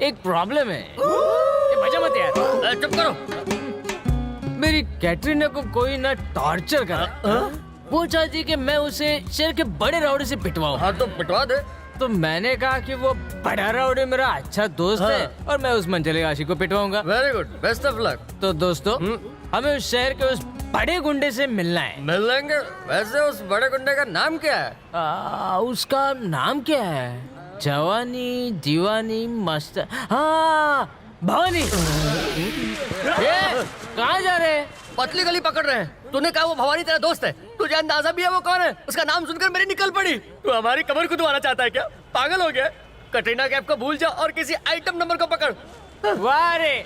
एक प्रॉब्लम है। ये मजा मत यार। चुप करो। मेरी कैटरीना को कोई ना टॉर्चर करा। वो चाहती कि मैं उसे शहर के बड़े राउडी से पिटवाऊं। हाँ तो पिटवा दे। तो मैंने कहा कि वो बड़ा राउडी मेरा अच्छा दोस्त है और मैं उस मंचले आशी को पिटवाऊंगा। Very good, best of luck. तो दोस्तों हमें उस शहर के उस बड़े गुंडे से मिलना है। मिल लेंगे। वैसे उस बड़े गुंडे का नाम क्या है? उसका नाम क्या है? जवानी दीवानी मस्त। हाँ भवानी। कहाँ जा रहे हैं? पतली गली पकड़ रहे हैं। तूने कहा वो भवानी तेरा दोस्त है, तुझे अंदाजा भी है वो कौन है? उसका नाम सुनकर मेरी निकल पड़ी। तू हमारी कमर खुदवाना चाहता है क्या? पागल हो गया? कटरीना कैफ को भूल जा और किसी आइटम नंबर को पकड़। वाह रे,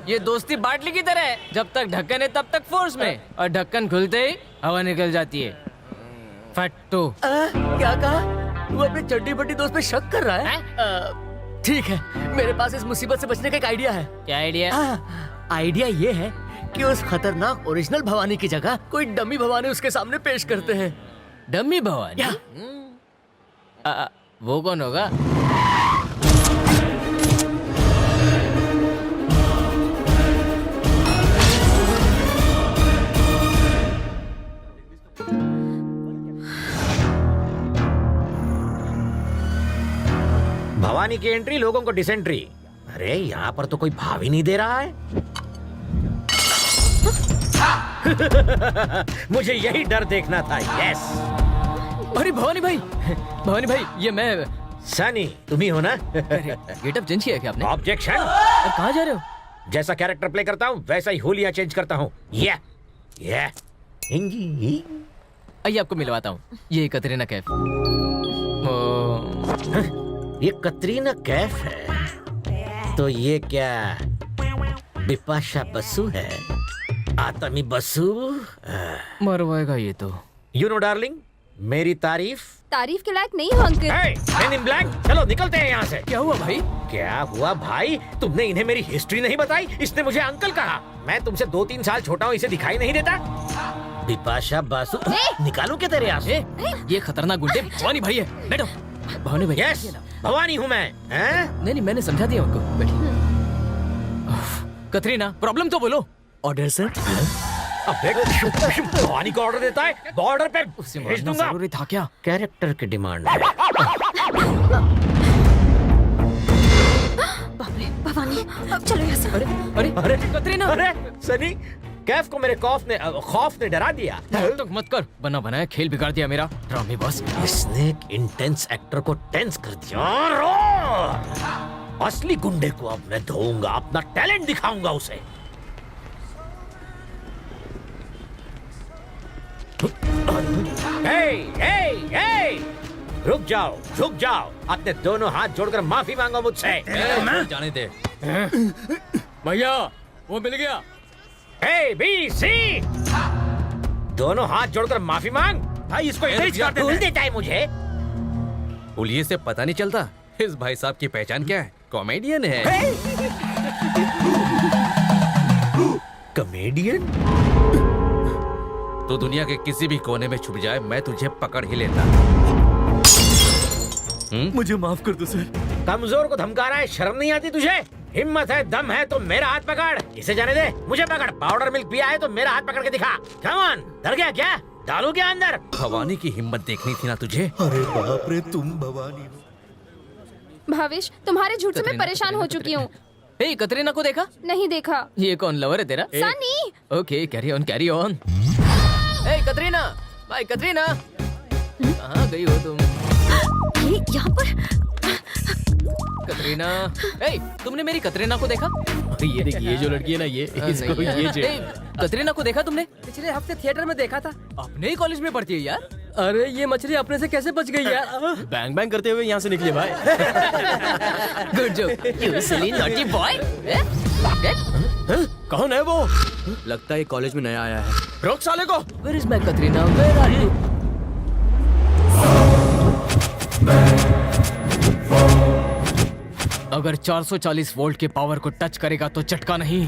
ये दोस्ती बाटली की तरह है। जब तक ढक्कन है तब तक फोर्स में, और ढक्कन खुलते ही हवा निकल जाती है। फट्टू। क्या कहा? तू अपने चड्डी बड्डी दोस्त पे शक कर रहा है? ठीक है, मेरे पास इस मुसीबत से बचने का एक आइडिया है। क्या आइडिया? आइडिया ये है कि उस खतरनाक ओरिजिनल भवानी की जगह कोई डमी भवानी उसके सामने पेश करते हैं। डमी भवानी? वो कौन होगा? भवानी की एंट्री, लोगों को डिसेंट्री। अरे यहाँ पर तो कोई भाव ही नहीं दे रहा है। मुझे यही डर देखना था। यस। अरे भवानी भाई, भवानी भाई, ये मैं सनी, तुम ही हो ना? गेटअप चेंज किया क्या आपने? ऑब्जेक्शन। कहाँ जा रहे हो? जैसा कैरेक्टर प्ले करता हूँ वैसा ही होलिया चेंज करता हूँ। ये आइए आपको मिलवाता हूँ। ये कतरीना कैफ। ये कतरीना कैफ है तो ये क्या बिपाशा बसु है? आतमी बसु मरवाएगा ये तो। यू नो डार्लिंग, मेरी तारीफ के लायक नहीं हो अंकित। Men in black, चलो निकलते हैं यहाँ से। क्या हुआ भाई? क्या हुआ भाई? तुमने इन्हें मेरी हिस्ट्री नहीं बताई, इसने मुझे अंकल कहा। मैं तुमसे 2-3 साल छोटा हूँ, इसे दिखाई नहीं देता? बिपाशा बासु, निकालूं क्या तेरे यहाँ से? ये खतरनाक गुंडे भवानी भाई है। बैठो भवानी भाई। यस, भवानी हूँ मैं। नहीं, मैंने समझा दिया उनको। बैठिए। कतरीना, प्रॉब्लम तो बोलो। Order sir. अबे भवानी को ऑर्डर देता है, बॉर्डर पे भेज दूंगा। जरूरी था क्या? कैरेक्टर की डिमांड है। बाप रे, भवानी, अब चलो यहाँ से। अरे कतरीना। अरे सनी, कैफ को मेरे खौफ ने डरा दिया। तो मत कर, बना बनाया खेल बिगाड़ दिया मेरा। ड्रामे बॉस। इसने एक इंटेंस एक्टर को टेंस कर दिया। असली गुंडे को अब मैं धोऊंगा, अपना टैलेंट दिखाऊंगा उसे। रुक जाओ, अपने दोनों हाथ जोड़कर माफी मांगो मुझसे। जाने दे भैया, वो मिल गया। ए बी सी, दोनों हाथ जोड़कर माफी मांग। भाई इसको भूल देता है मुझे। पुलिये से पता नहीं चलता इस भाई साहब की पहचान क्या है? कॉमेडियन है। कॉमेडियन? तो दुनिया के किसी भी कोने में छुप जाए, मैं तुझे पकड़ ही लेता। मुझे माफ कर दो सर। कमजोर को धमका रहा है, शर्म नहीं आती तुझे? हिम्मत है, दम है तो मेरा हाथ पकड़। इसे जाने दे, मुझे पकड़। पाउडर मिल्क पिया है तो मेरा हाथ पकड़ के दिखा। कम ऑन, डर गया क्या? डालू क्या अंदर? भवानी की हिम्मत देखनी थी ना तुझे। अरे बाप रे, तुम भवानी। भावेश, तुम्हारे झूठ से मैं परेशान हो चुकी हूँ। ए, कतरीना को देखा? नहीं देखा। ये कौन लवर है तेरा? सनी। Okay, carry on. ए कतरीना, भाई कतरीना, कहाँ गई हो तुम? ये यहाँ पर। कतरीना, ए, तुमने मेरी कतरीना को देखा? ये देखिए, ये जो लड़की है ना, ये इसको ये कतरीना को देखा तुमने? पिछले हफ्ते थिएटर में देखा था। अपने ही कॉलेज में पढ़ती है यार। अरे ये मछली अपने से कैसे बच गई यार? बैंग बैंग करते हुए यहाँ से निकले भाई। Good joke, you silly naughty boy. कौन है वो? लगता है कॉलेज में नया आया है। रोक साले को। Where is my Katrina? Where are you? अगर 440 वोल्ट के पावर को टच करेगा तो झटका नहीं,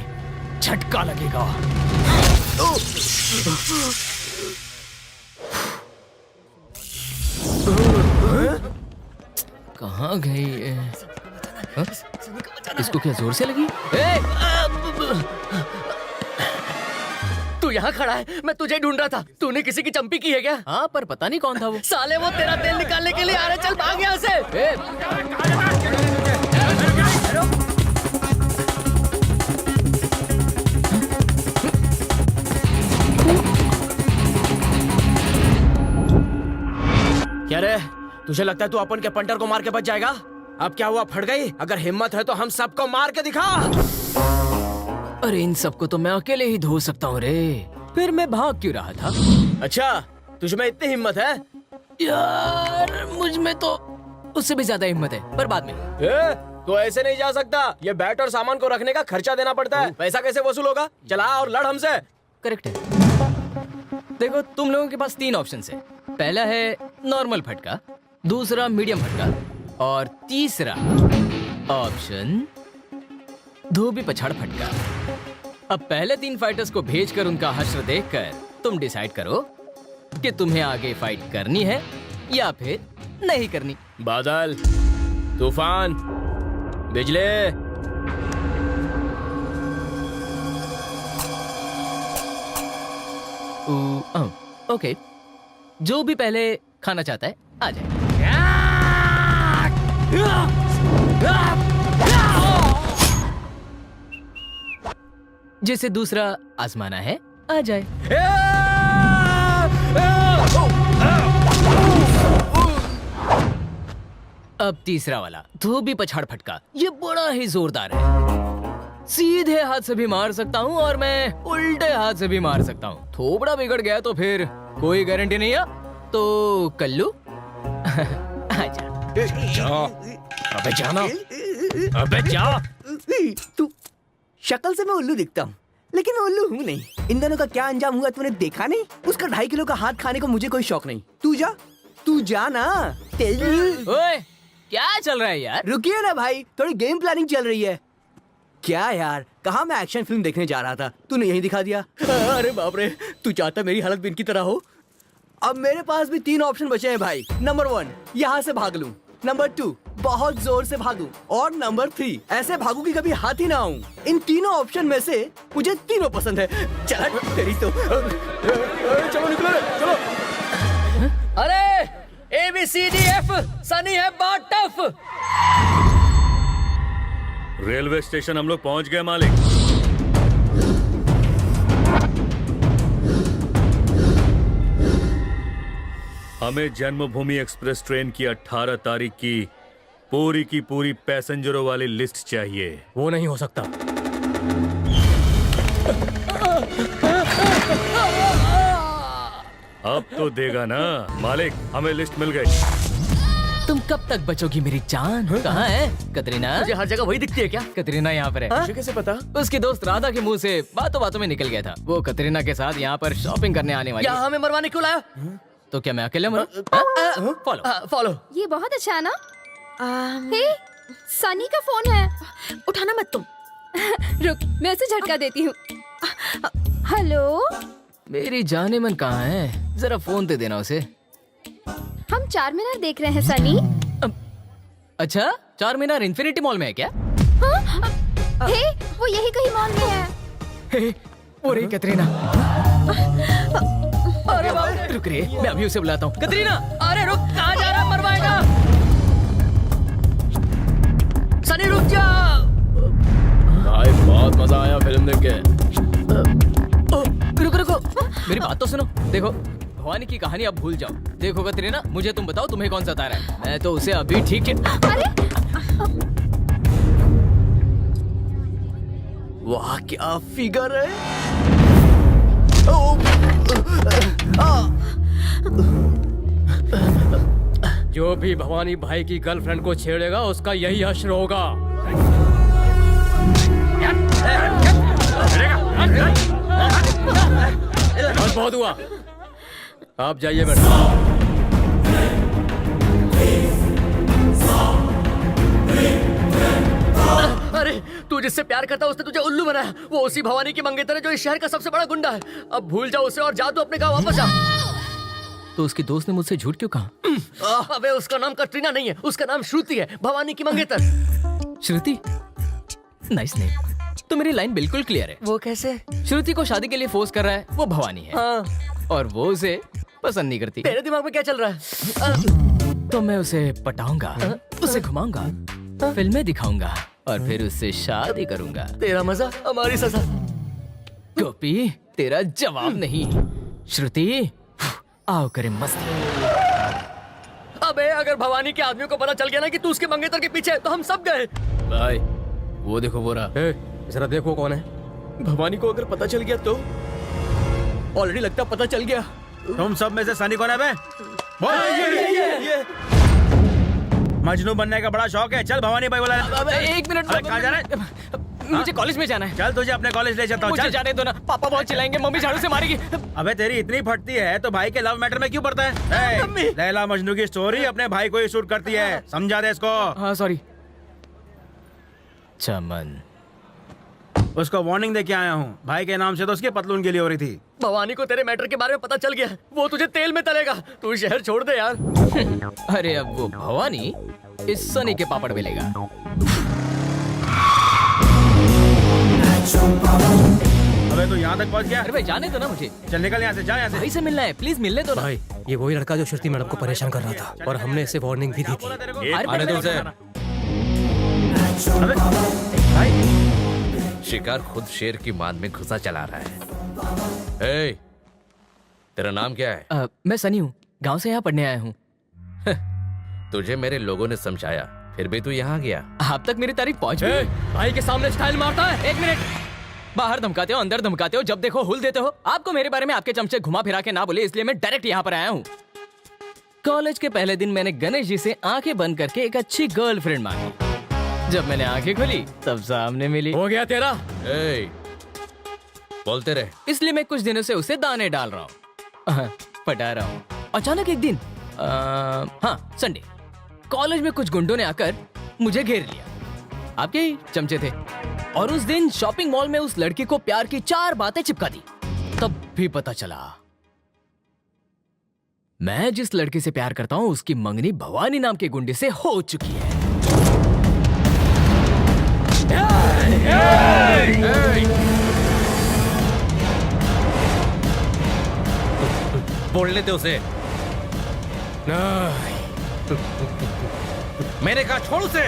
झटका लगेगा। कहाँ गई? हाँ? इसको क्या जोर से लगी? ए! तू यहाँ खड़ा है, मैं तुझे ढूंढ रहा था। तूने किसी की चंपी की है क्या? हाँ, पर पता नहीं कौन था वो। साले वो तेरा तेल निकालने के लिए आ रहे, चल भाग यहाँ से। ए! क्या रे, तुझे लगता है तू अपन के पंटर को मार के बच जाएगा? अब क्या हुआ, फट गई? अगर हिम्मत है तो हम सबको मार के दिखा। अरे इन सबको तो मैं अकेले ही धो सकता हूँ रे। फिर मैं भाग क्यों रहा था? अच्छा, तुझ में इतनी हिम्मत है? यार मुझ में तो उससे भी ज्यादा हिम्मत है, पर बाद में। तो ऐसे नहीं जा सकता। ये बैट और सामान को रखने का खर्चा देना पड़ता है। पैसा कैसे वसूल होगा? चला और लड़ हमसे। करेक्ट है। देखो, तुम लोगों के पास 3 ऑप्शन है। पहला है नॉर्मल फटका, दूसरा मीडियम फटका और तीसरा ऑप्शन धोबी पछाड़ फटका। अब पहले 3 फाइटर्स को भेजकर उनका हश्र देखकर तुम डिसाइड करो कि तुम्हें आगे फाइट करनी है या फिर नहीं करनी। बादल, तूफान, बिजली। ओके, जो भी पहले खाना चाहता है आ जाए। जिसे दूसरा आजमाना है आ जाए। अब तीसरा वाला धोबी पछाड़ फटका, ये बड़ा ही जोरदार है। सीधे हाथ से भी मार सकता हूँ और मैं उल्टे हाथ से भी मार सकता हूँ। थोबड़ा बिगड़ गया तो फिर कोई गारंटी नहीं है। तो कल्लू आजा। अबे जाना, अबे जा। तू शक्ल से मैं उल्लू दिखता हूँ, लेकिन मैं उल्लू हूँ नहीं। इन दोनों का क्या अंजाम हुआ तूने देखा नहीं? उसका 2.5 किलो का हाथ खाने को मुझे कोई शौक नहीं। तू जा ना। ओए, क्या चल रहा है यार? रुकिए ना भाई, थोड़ी गेम प्लानिंग चल रही है। क्या यार, कहाँ मैं एक्शन फिल्म देखने जा रहा था, तूने यही दिखा दिया। अरे बाप रे, तू चाहता मेरी हालत भी इनकी तरह हो? अब मेरे पास भी 3 ऑप्शन बचे हैं भाई। नंबर 1, यहाँ से भाग लूं। नंबर 2, बहुत जोर से भागूं। और नंबर 3, ऐसे भागूं कि कभी हाथ ही ना आऊं। इन तीनों ऑप्शन में से मुझे तीनों पसंद है। चल तेरी तो। चलो निकलो, चलो। अरे ABCDF, सनी है बहुत टफ। रेलवे स्टेशन हम लोग पहुंच गए मालिक। हमें जन्मभूमि एक्सप्रेस ट्रेन की 18 तारीख की पूरी पैसेंजरों वाली लिस्ट चाहिए। वो नहीं हो सकता। अब तो देगा ना मालिक, हमें लिस्ट मिल गई। तुम कब तक बचोगी मेरी जान? कहाँ है कतरीना? तुझे हर जगह वही दिखती है क्या? कतरीना यहाँ पर है। मुझे कैसे पता? उसकी दोस्त राधा के मुंह से बातों बातों में निकल गया था। वो कतरीना के साथ यहाँ पर शॉपिंग करने आने वाली है। यहाँ हमें मरवाने क्यों लाया? तो क्या मैं अकेले मरूं? फॉलो। फॉलो। ये बहुत अच्छा है ना? हे, सनी का फोन है। उठाना मत तुम। रुक, मैं उसे झटका देती हूँ। हेलो, मेरी जाने मन कहाँ है? जरा फोन दे देना उसे। हम 4 मीनार देख रहे हैं सनी। अच्छा, 4 मीनार इन्फिनिटी मॉल में है क्या? हे, वो यही कहीं मॉल में है। हे, वो रही कतरीना। अरे बाप, रुक रे, मैं अभी उसे बुलाता हूँ। कतरीना, अरे रुक, कहाँ जा रहा? मरवाएगा। सनी रुक जा। भाई बहुत मजा आया फिल्म देख के। रुको, मेरी बात तो सुनो। देखो, भवानी की कहानी अब भूल जाओ। देखो कतरीना, मुझे तुम बताओ तुम्हें कौन सता रहा है। मैं तो उसे अभी ठीक है। वाह क्या फिगर है। जो भी भवानी भाई की गर्लफ्रेंड को छेड़ेगा उसका यही हश्र होगा। बस बहुत हुआ, आप जाइए मैडम। अरे तू जिससे प्यार करता उसने तुझे उल्लू बनाया। वो उसी भवानी की मंगेतर है जो इस शहर का सबसे बड़ा गुंडा है। अब भूल जाओ उसे और जा तू अपने गांव वापस आ। तो उसकी दोस्त ने मुझसे झूठ क्यों कहा? अबे उसका नाम कटरीना नहीं है, उसका नाम श्रुति है, भवानी की मंगेतर। श्रुति, नाइस नेम। तो मेरी लाइन बिल्कुल क्लियर है। वो कैसे? श्रुति को शादी के लिए फोर्स कर रहा है वो भवानी है, हाँ, और वो उसे पसंद नहीं करती। तेरे दिमाग में क्या चल रहा है? तो मैं उसे पटाऊंगा, उसे घुमाऊंगा, फिल्में दिखाऊंगा और फिर उससे शादी करूंगा। तेरा मजा हमारी सजा। गोपी, तेरा जवाब नहीं। श्रुति, आओ करें मस्ती। अबे अगर भवानी के आदमियों को पता चल गया ना कि तू उसके मंगेतर के पीछे है तो हम सब गए। भाई, वो देखो वो रहा। जरा देखो कौन है। भवानी को अगर पता चल गया तो? ऑलरेडी लगता पता चल गया। तुम सब में से सनी कौन है बे? ये। मजनू बनने का बड़ा शौक है। चल भवानी भाई बोला। अब एक मिनट, अरे कहाँ जा रहा है? मुझे कॉलेज में जाना है। चल तुझे अपने कॉलेज ले जाता हूँ। मुझे चल। जाने दो ना, पापा बहुत चिल्लाएंगे, मम्मी झाड़ू से मारेगी। अबे तेरी इतनी फटती है तो भाई के लव मैटर में क्यों पड़ता है? ए, लैला मजनू की स्टोरी अपने भाई को ही शूट करती है, समझा दे इसको। हाँ सॉरी। चमन, उसको वार्निंग दे के आया हूँ। भाई के नाम से तो उसकी पतलून के लिए हो रही थी। भवानी को तेरे मैटर के बारे में पता चल गया, वो तुझे तेल में तलेगा। तू शहर छोड़ दे यार। अरे अब वो भवानी इस सनी के पापड़ बेलेगा। अबे तू यहाँ तक पहुँच गया? अरे भाई जाने दो ना मुझे, चल निकल यहाँ से, जा यहाँ से। भाई से मिलना है, प्लीज मिलने दो ना। भाई, ये वही लड़का जो श्रुति मैडम को परेशान कर रहा था और हमने इसे वार्निंग भी दी थी। आने दो उसे। शिकार खुद शेर की मान में घुसा चला रहा है। ए, तेरा नाम क्या है? मैं सनी हूँ, गांव से यहाँ पढ़ने आया हूँ। तुझे मेरे लोगों ने समझाया, फिर भी तू यहाँ गया। आप तक मेरी तारीफ पहुँच गई। भाई के सामने स्टाइल मारता है। एक मिनट, बाहर धमकाते हो, अंदर धमकाते हो, जब देखो हुल देते हो। आपको मेरे बारे में आपके चमचे घुमा फिरा के ना बोले, इसलिए मैं डायरेक्ट यहाँ पर आया हूँ। कॉलेज के पहले दिन मैंने गणेश जी से आंखें बंद करके एक अच्छी गर्लफ्रेंड मांगी। जब मैंने आंखें खोली तब सामने मिली। हो गया तेरा। ए, बोलते रहे। इसलिए मैं कुछ दिनों से उसे दाने डाल रहा हूँ, पटा रहा हूँ। अचानक एक दिन हाँ संडे, कॉलेज में कुछ गुंडों ने आकर मुझे घेर लिया। आपके ही चमचे थे। और उस दिन शॉपिंग मॉल में उस लड़की को प्यार की 4 बातें चिपका दी। तब भी पता चला मैं जिस लड़की से प्यार करता हूँ उसकी मंगनी भवानी नाम के गुंडे से हो चुकी है। बोलने दे उसे। मैंने कहा छोड़ उसे।